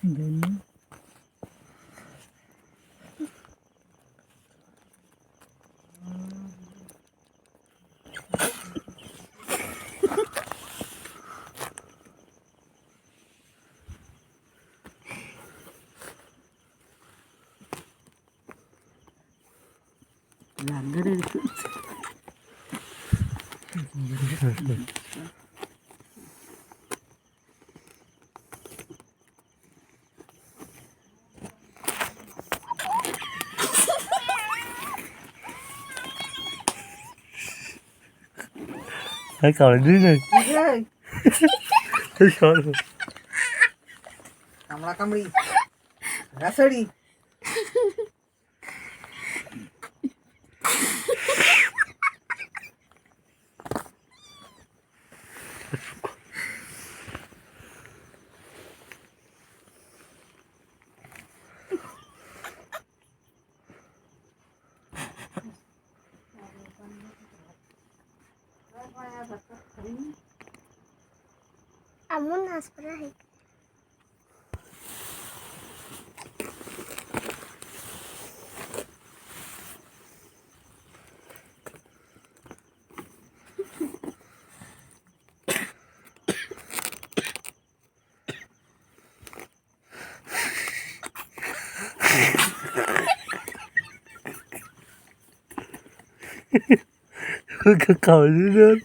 Then I can't do that. Sorry. কামড়া কামড়ি রাসড়ি Amun haspra hai. I can't do that.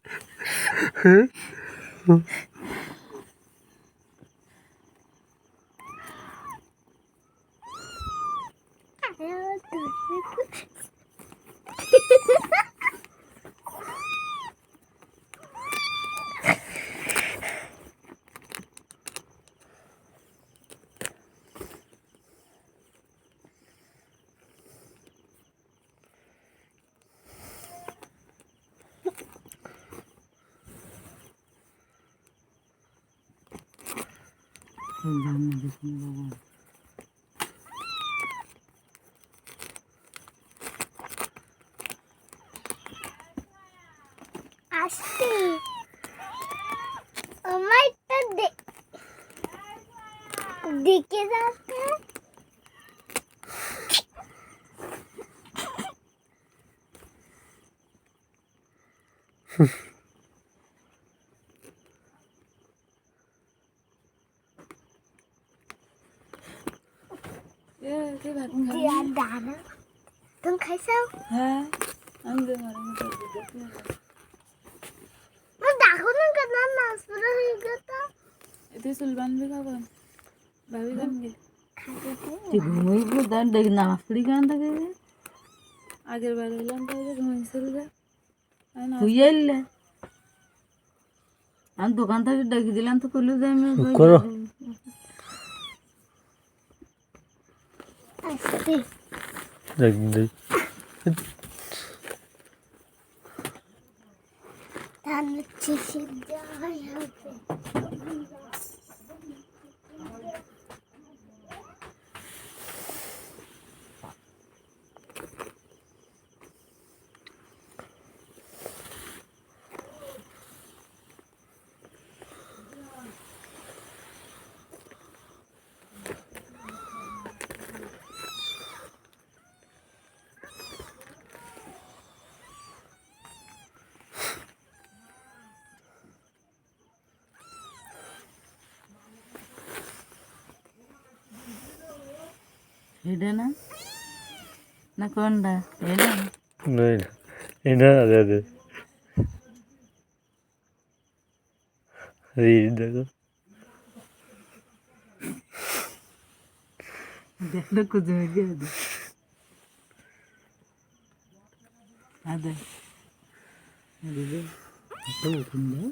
Asti. Omai to dike jaate hai. cái bạc Dia dana. Tum khai sao? ha ăn được rồi mình phải được Mo dakho na kana haspra hai gata. इथे सुलभान भी का पण भावी गाणगे ते घुमई दान दे नाफड़ी गान दे आगे बारे लंका घुमाई सुलगा हुयल्ले आणि दुकान तर डगी दिला तर खोलू जाय मी Asti. दे Dan chichi jai hai. हेडना ना कोंडा हेडा नहीं इधर अरे अरे अरे देखो देखलो कुछ हो गया अरे अरे तो कुंडा